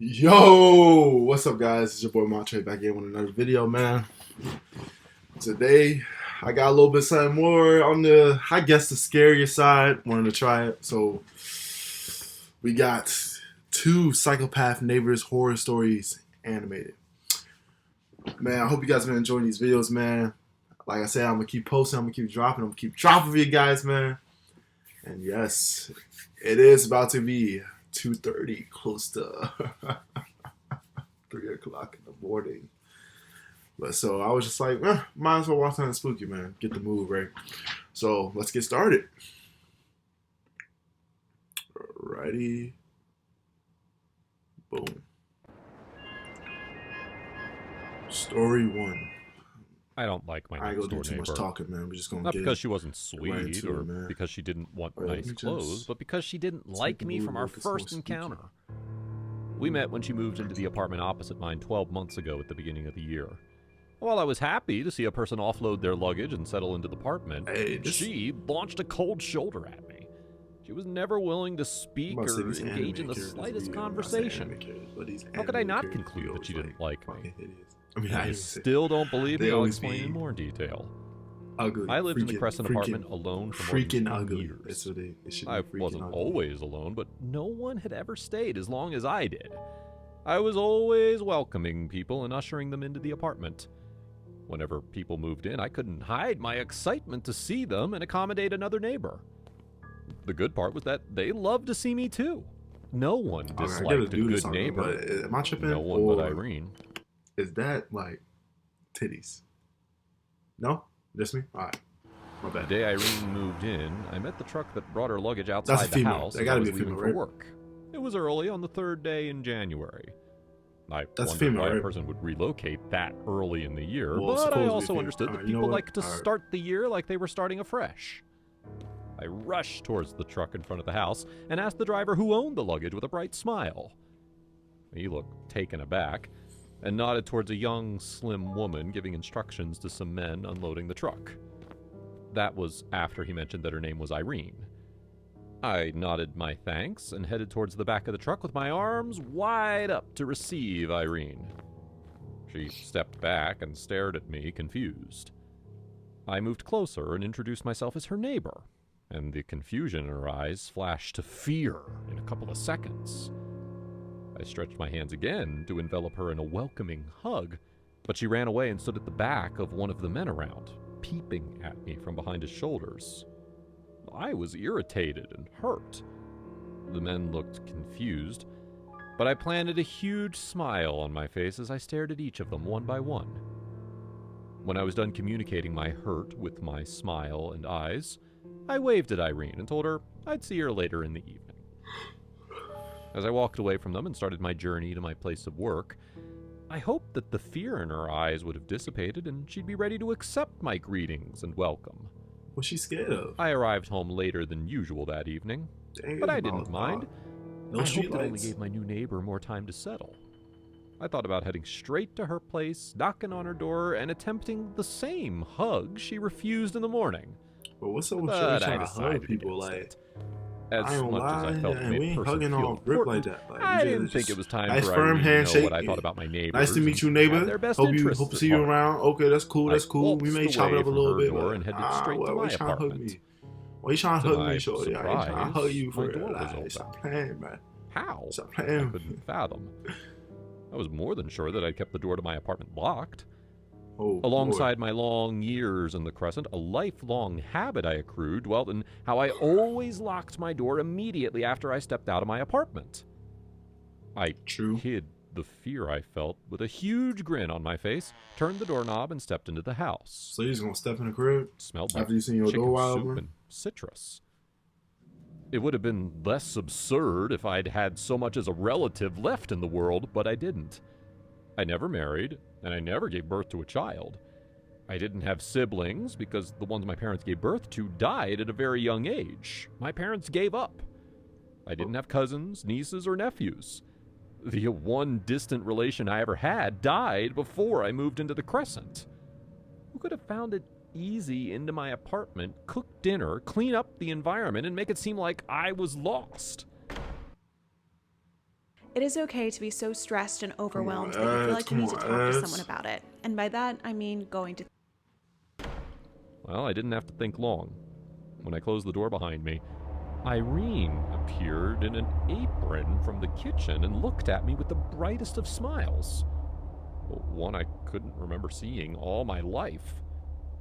Yo, what's up, guys? It's your boy Montre back in with another video, man. Today, I got a little bit something more on the, I guess, the scarier side. Wanted to try it, so we got two Psychopath Neighbors horror stories animated. Man, I hope you guys been enjoying these videos, man. Like I said, I'm gonna keep posting, I'm gonna keep dropping for you guys, man. And yes, it is about to be 2:30, close to 3 o'clock in the morning. But so I was just like, might as well watch something spooky, man. Get the mood right. So let's get started. Alrighty. Boom. Story one. I don't like my I ain't next gonna door do too neighbor. much talking, man. We're just gonna Not get because she wasn't right sweet into or it, man. because she didn't want Alright, let nice me clothes, just but because she didn't like the me mood from a our little bit more first spooky. encounter. We met when she moved into the apartment opposite mine 12 months ago at the beginning of the year. While I was happy to see a person offload their luggage and settle into the apartment, Hey, she launched a cold shoulder at me. She was never willing to I'm speak about to say or these engage in anime the characters slightest be- I'm not saying conversation. anime characters, but these How could I anime not characters conclude be that she always, didn't like me? fucking hideous. I mean, If I you even say still don't believe they me, I'll always explain be in more detail. ugly. I lived in the freaking- Crescent apartment alone for more than freaking 10 ugly. years. That's what it should be. I Freaking wasn't ugly. always alone, but no one had ever stayed as long as I did. I was always welcoming people and ushering them into the apartment. Whenever people moved in, I couldn't hide my excitement to see them and accommodate another neighbor. The good part was that they loved to see me too. No one Okay, I gotta disliked a do this good on neighbor. but am I tripping? No one or but Irene. is that like titties? No, just me. All right, my The bad. day Irene moved in, I met the truck that brought her luggage That's outside a the female. house That as I gotta was be a leaving female, for right? work. It was early on the third day in January. I That's wondered female, why a right? person would relocate that early in the year, Well, but I supposedly also female. understood that Alright, you know people what? like to Alright. start the year like they were starting afresh. I rushed towards the truck in front of the house and asked the driver who owned the luggage with a bright smile. He looked taken aback and nodded towards a young, slim woman giving instructions to some men unloading the truck. That was after he mentioned that her name was Irene. I nodded my thanks and headed towards the back of the truck with my arms wide up to receive Irene. She stepped back and stared at me, confused. I moved closer and introduced myself as her neighbor, and the confusion in her eyes flashed to fear in a couple of seconds. I stretched my hands again to envelop her in a welcoming hug, but she ran away and stood at the back of one of the men around, peeping at me from behind his shoulders. I was irritated and hurt. The men looked confused, but I planted a huge smile on my face as I stared at each of them one by one. When I was done communicating my hurt with my smile and eyes, I waved at Irene and told her I'd see her later in the evening. As I walked away from them and started my journey to my place of work, I hoped that the fear in her eyes would have dissipated and she'd be ready to accept my greetings and welcome. What's she scared of? I arrived home later than usual that evening, Dang, but I it's didn't about mind. No I street hoped it only lights. gave my new neighbor more time to settle. I thought about heading straight to her place, knocking on her door, and attempting the same hug she refused in the morning. But what's up with you But I trying to decided hug people? against Like, it. As I ain't much as lie, I felt it and made we a ain't person hugging feel all grip like important, that. Like, I you didn't just think it was time nice for firm Irene to know handshake. what I thought about my neighbors. Nice to meet you, and neighbor. have their best Hope interests to at see you heart. around. Okay, that's cool. That's I cool. We may waltzed chop it away up a from little her bit, door but and headed straight to why my you trying to hug apartment. me? Why you trying to To hug my me, shorty? I ain't trying to hug you surprise, for my door was real. open. Stop playing, man. How? Stop I playing. couldn't fathom. I was more than sure that I'd kept the door to my apartment locked. Oh, Alongside my long years in the Crescent, a lifelong habit I accrued dwelt in how I always locked my door immediately after I stepped out of my apartment. I True. hid the fear I felt with a huge grin on my face, turned the doorknob, and stepped into the house. So you just gonna step in the crib It smelled like after you seen your chicken door wide soup open? and citrus. It would have been less absurd if I'd had so much as a relative left in the world, but I didn't. I never married, and I never gave birth to a child. I didn't have siblings because the ones my parents gave birth to died at a very young age. My parents gave up. I didn't have cousins, nieces, or nephews. The one distant relation I ever had died before I moved into the Crescent. Who could have found it easy into my apartment, cook dinner, clean up the environment, and make it seem like I was lost? It is okay to be so stressed and Come on, overwhelmed that you feel like you come need to on, talk to Eds. someone about it. And by that, I mean going to. Well, I didn't have to think long. When I closed the door behind me, Irene appeared in an apron from the kitchen and looked at me with the brightest of smiles. One I couldn't remember seeing all my life.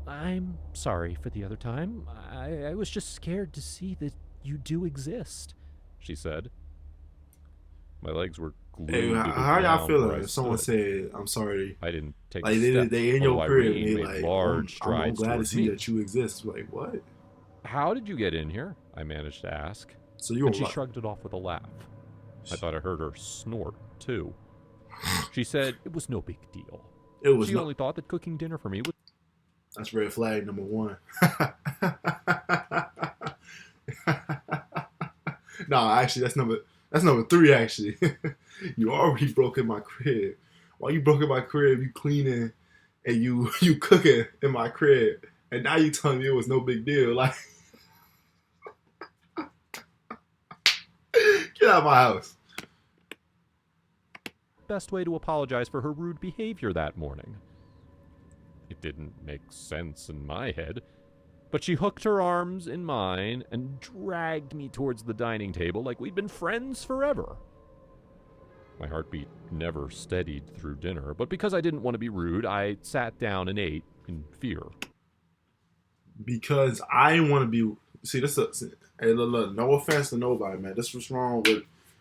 "I'm sorry for the other time. I was just scared to see that you do exist," she said. My legs were glued Hey, to the how y'all ground where feeling I if someone stood. said, "I'm sorry"? I didn't take Like a step, they in although your crib, Irene and they made like, large I'm strides glad to towards see me. that you exist. Like what? "How did you get in here?" I managed to ask. So you And she were shrugged it off with a laugh. I thought I heard her snort, too. She said it was no big deal. it was She not. only thought that cooking dinner for me was... That's red flag number one. No, actually, that's number three. Actually, you already broke in my crib. Why you broke in my crib? You cleaning and you cooking in my crib, and now you telling me it was no big deal. Like, get out of my house. best way to apologize for her rude behavior that morning. It didn't make sense in my head, but she hooked her arms in mine and dragged me towards the dining table like we'd been friends forever. My heartbeat never steadied through dinner, but because I didn't want to be rude, I sat down and ate in fear. Because I didn't want to be. See, this is. Hey, look, no offense to nobody, man. This was wrong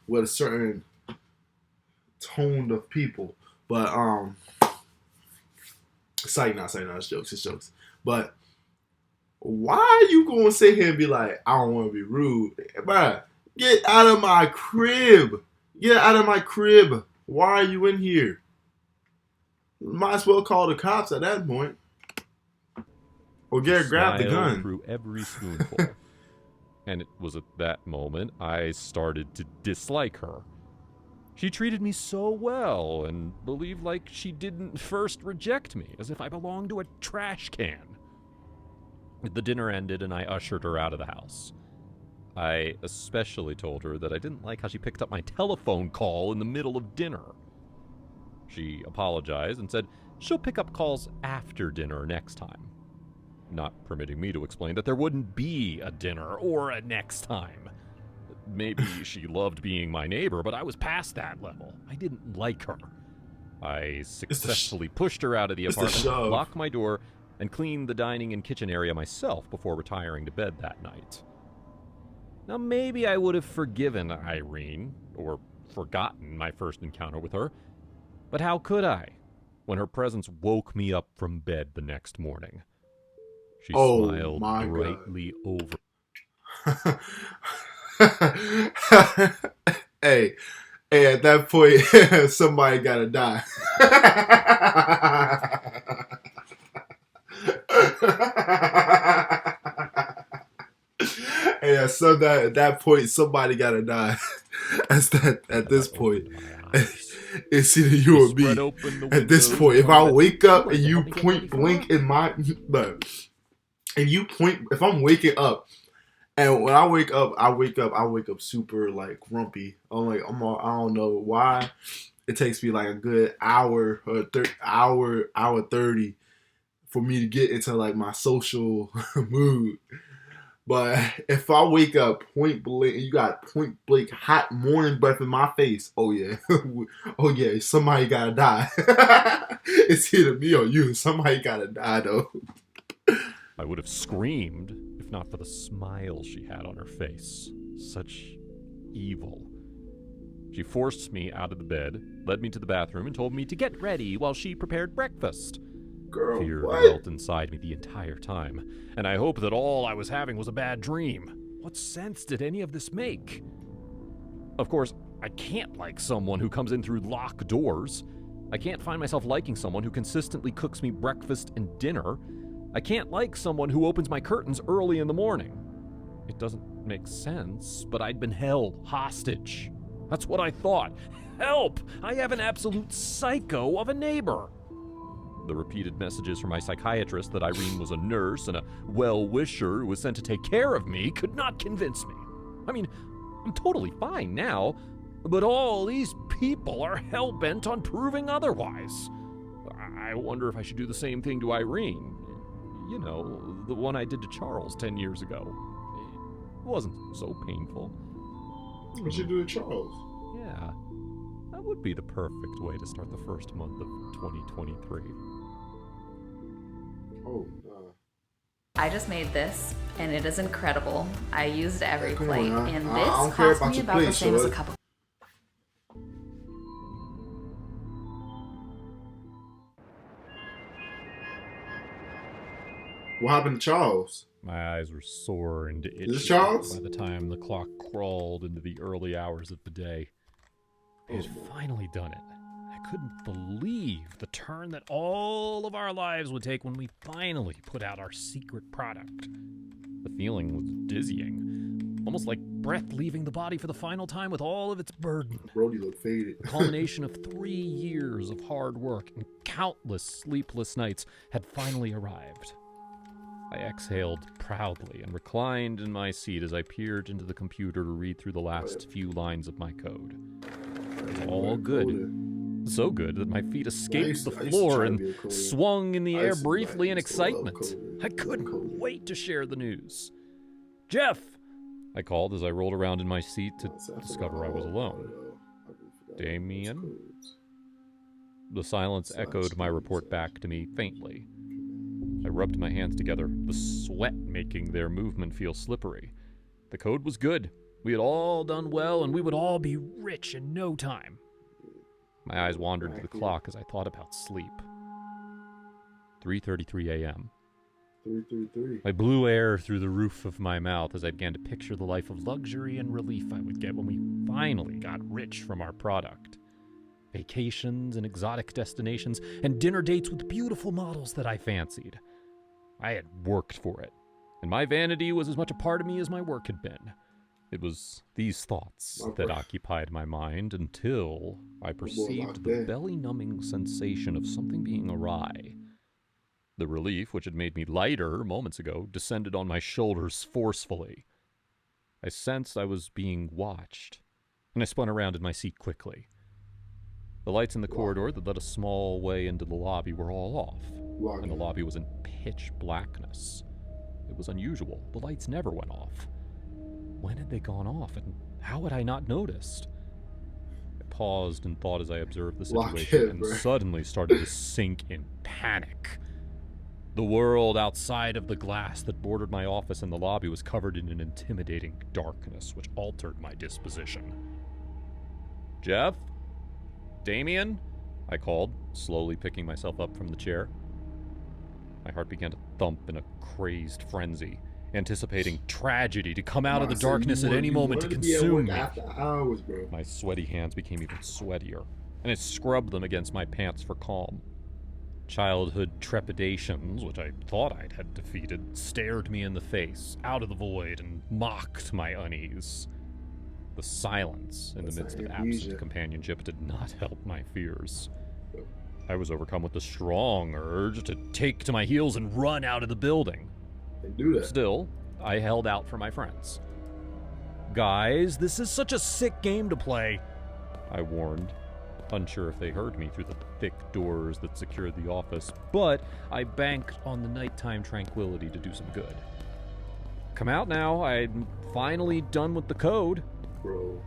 with a certain tone of people, but it's jokes, it's jokes. But why are you gonna sit here and be like, I don't want to be rude, bruh? Get out of my crib. Get out of my crib. Why are you in here? Might as well call the cops at that point. Or grab the Smile gun. through every spoonful. And it was at that moment I started to dislike her. She treated me so well and believed like she didn't first reject me, as if I belonged to a trash can. The dinner ended and I ushered her out of the house. I especially told her that I didn't like how she picked up my telephone call in the middle of dinner. She apologized and said she'll pick up calls after dinner next time, not permitting me to explain that there wouldn't be a dinner or a next time. Maybe she loved being my neighbor, but I was past that level. I didn't like her. I successfully pushed her out of the apartment, locked my door, and cleaned the dining and kitchen area myself before retiring to bed that night. Now, maybe I would have forgiven Irene, or forgotten my first encounter with her, but how could I, when her presence woke me up from bed the next morning? She smiled brightly over. Hey, at that point, somebody gotta die. Hey, at that point, somebody gotta die. At this point, it's either you or me. At this point, if I wake up and you point blank in my, if I'm waking up. And when I wake up super like grumpy. I don't know why. It takes me like a good hour or hour 30 for me to get into like my social mood. But if I wake up point blank, you got point blank hot morning breath in my face. Oh yeah, somebody gotta die. It's either me or you. Somebody gotta die though. I would have screamed if not for the smile she had on her face. Such evil. She forced me out of the bed, led me to the bathroom, and told me to get ready while she prepared breakfast. Girl, Fear what? dwelt inside me the entire time, and I hoped that all I was having was a bad dream. What sense did any of this make? Of course, I can't like someone who comes in through locked doors. I can't find myself liking someone who consistently cooks me breakfast and dinner. I can't like someone who opens my curtains early in the morning. It doesn't make sense, but I'd been held hostage. That's what I thought. Help! I have an absolute psycho of a neighbor. The repeated messages from my psychiatrist that Irene was a nurse and a well-wisher who was sent to take care of me could not convince me. I mean, I'm totally fine now, But all these people are hell-bent on proving otherwise. I wonder if I should do the same thing to Irene. You know, the one I did to Charles 10 years ago. It wasn't so painful. What you do to Charles? Yeah, that would be the perfect way to start the first month of 2023. Oh, I just made this, and it is incredible. I used every come plate, on, and I don't this care cost about me your about the plate, same as a so cup of. what happened to Charles? My eyes were sore and itchy this Charles? by the time the clock crawled into the early hours of the day. I had finally done it. I couldn't believe the turn that all of our lives would take when we finally put out our secret product. The feeling was dizzying, almost like breath leaving the body for the final time with all of its burden. Brody looked faded. The culmination of 3 years of hard work and countless sleepless nights had finally arrived. I exhaled proudly and reclined in my seat as I peered into the computer to read through the last few lines of my code. It was all good. So good that my feet escaped the floor and swung in the air briefly in excitement. I couldn't wait to share the news. "Jeff!" I called as I rolled around in my seat to discover I was alone. "Damien?" The silence echoed my report back to me faintly. I rubbed my hands together, the sweat making their movement feel slippery. The code was good. We had all done well, and we would all be rich in no time. My eyes wandered to the clock as I thought about sleep. 3:33 a.m. 333. I blew air through the roof of my mouth as I began to picture the life of luxury and relief I would get when we finally got rich from our product. Vacations and exotic destinations, and dinner dates with beautiful models that I fancied. I had worked for it, and my vanity was as much a part of me as my work had been. It was these thoughts that occupied my mind until I perceived the belly-numbing sensation of something being awry. The relief, which had made me lighter moments ago, descended on my shoulders forcefully. I sensed I was being watched, and I spun around in my seat quickly. The lights in the corridor that led a small way into the lobby were all off, and the lobby was in pitch blackness. It was unusual. The lights never went off. When had they gone off, and how had I not noticed? I paused and thought as I observed the situation, and suddenly started to sink in panic. The world outside of the glass that bordered my office and the lobby was covered in an intimidating darkness, which altered my disposition. "Jeff? Damien?" I called, slowly picking myself up from the chair. My heart began to thump in a crazed frenzy, anticipating tragedy to come out of the darkness at any moment to consume me. Hours, bro. My sweaty hands became even sweatier, and I scrubbed them against my pants for calm. Childhood trepidations, which I thought I'd had defeated, stared me in the face, out of the void, and mocked my unease. The silence in the midst of absent companionship did not help my fears. I was overcome with the strong urge to take to my heels and run out of the building. Still, I held out for my friends. "Guys, this is such a sick game to play," I warned, unsure if they heard me through the thick doors that secured the office, but I banked on the nighttime tranquility to do some good. "Come out now, I'm finally done with the code." Bro.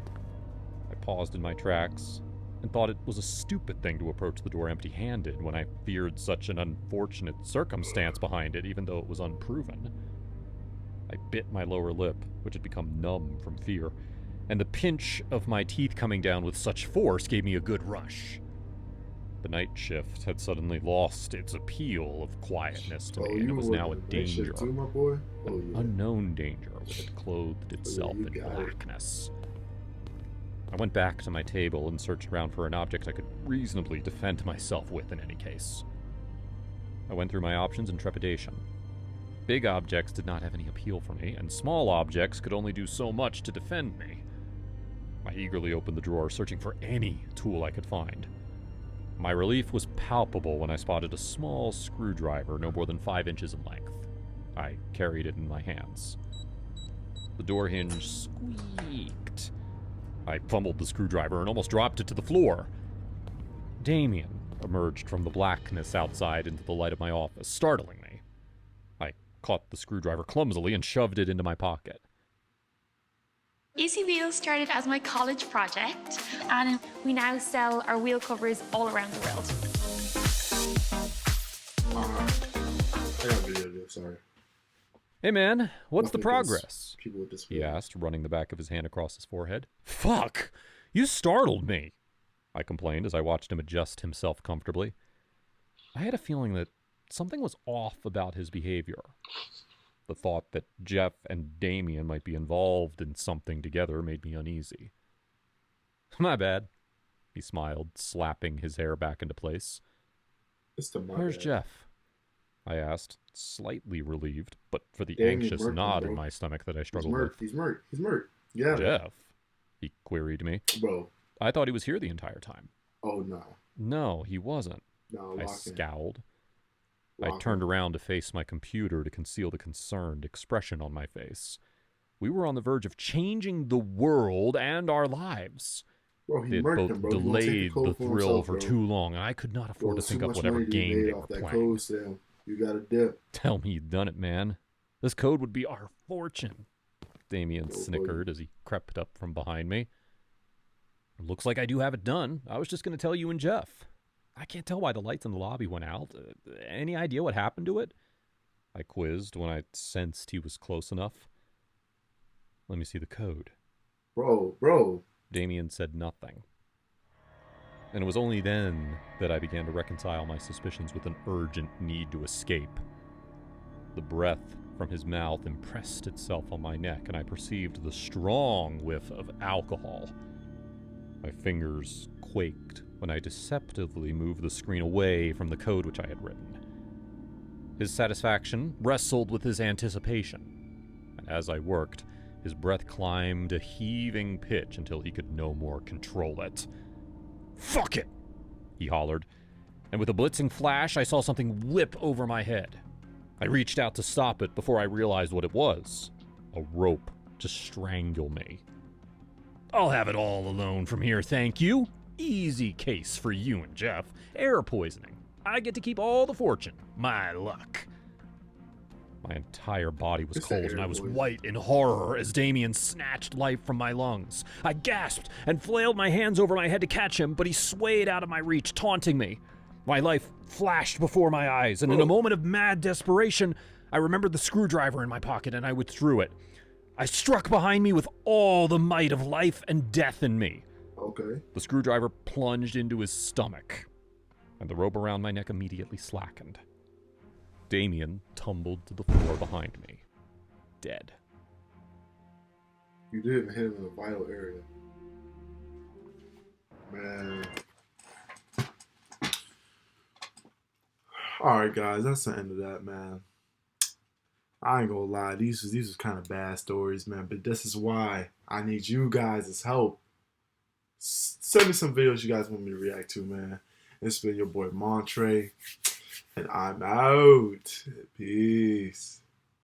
I paused in my tracks and thought it was a stupid thing to approach the door empty-handed when I feared such an unfortunate circumstance behind it, even though it was unproven. I bit my lower lip, which had become numb from fear, and the pinch of my teeth coming down with such force gave me a good rush. The night shift had suddenly lost its appeal of quietness to me, and it was now a danger. Too, my boy? An unknown danger which had clothed itself in blackness. I went back to my table and searched around for an object I could reasonably defend myself with in any case. I went through my options in trepidation. Big objects did not have any appeal for me, and small objects could only do so much to defend me. I eagerly opened the drawer, searching for any tool I could find. My relief was palpable when I spotted a small screwdriver no more than 5 inches in length. I carried it in my hands. The door hinge squeaked. I fumbled the screwdriver and almost dropped it to the floor. Damien emerged from the blackness outside into the light of my office, startling me. I caught the screwdriver clumsily and shoved it into my pocket. Easy Wheels started as my college project, and we now sell our wheel covers all around the world. I got a video of this, sorry. Hey man, what's the Nothing against progress? People with this He asked, running the back of his hand across his forehead. Fuck! You startled me, I complained as I watched him adjust himself comfortably. I had a feeling that something was off about his behavior. The thought that Jeff and Damien might be involved in something together made me uneasy. My bad, he smiled, slapping his hair back into place. It's the Where's bad. Jeff? I asked, slightly relieved, but for the Damien anxious murked him, knot bro. in my stomach that I He's struggled murked. with. He's murked. Yeah. Jeff? He queried me. Bro. I thought he was here the entire time. Oh, no. No, he wasn't. No, I lock in. scowled. I Lock turned in. around to face my computer to conceal the concerned expression on my face. We were on the verge of changing the world and our lives. Bro, They he had murked both him, bro. He gonna take delayed code the for thrill himself, for bro. too long, and I could not afford Bro, to think too up much whatever money to be game made they off were that playing. code sale. You gotta dip. Tell me you'd done it, man. This code would be our fortune. Damien Oh, boy. snickered as he crept up from behind me. Looks like I do have it done. I was just going to tell you and Jeff. I can't tell why the lights in the lobby went out. Any idea what happened to it? I quizzed when I sensed he was close enough. Let me see the code. Bro. Damien said nothing. And it was only then that I began to reconcile my suspicions with an urgent need to escape. The breath from his mouth impressed itself on my neck, and I perceived the strong whiff of alcohol. My fingers quaked when I deceptively moved the screen away from the code which I had written. His satisfaction wrestled with his anticipation, and as I worked, his breath climbed a heaving pitch until he could no more control it. "Fuck it!" he hollered, and with a blitzing flash, I saw something whip over my head. I reached out to stop it before I realized what it was. A rope to strangle me. "I'll have it all alone from here, thank you. Easy case for you and Jeff. Air poisoning. I get to keep all the fortune. My luck." My entire body was It's the cold, air and I was poison. white in horror as Damien snatched life from my lungs. I gasped and flailed my hands over my head to catch him, but he swayed out of my reach, taunting me. My life flashed before my eyes, and in a moment of mad desperation, I remembered the screwdriver in my pocket, and I withdrew it. I struck behind me with all the might of life and death in me. Okay. The screwdriver plunged into his stomach, and the rope around my neck immediately slackened. Damien tumbled to the floor behind me, dead. You didn't hit him in a vital area. Man. Alright guys, that's the end of that, man. I ain't gonna lie, these was kind of bad stories, man, but this is why I need you guys' help. Send me some videos you guys want me to react to, man. It's been your boy Montre, and I'm out. Peace.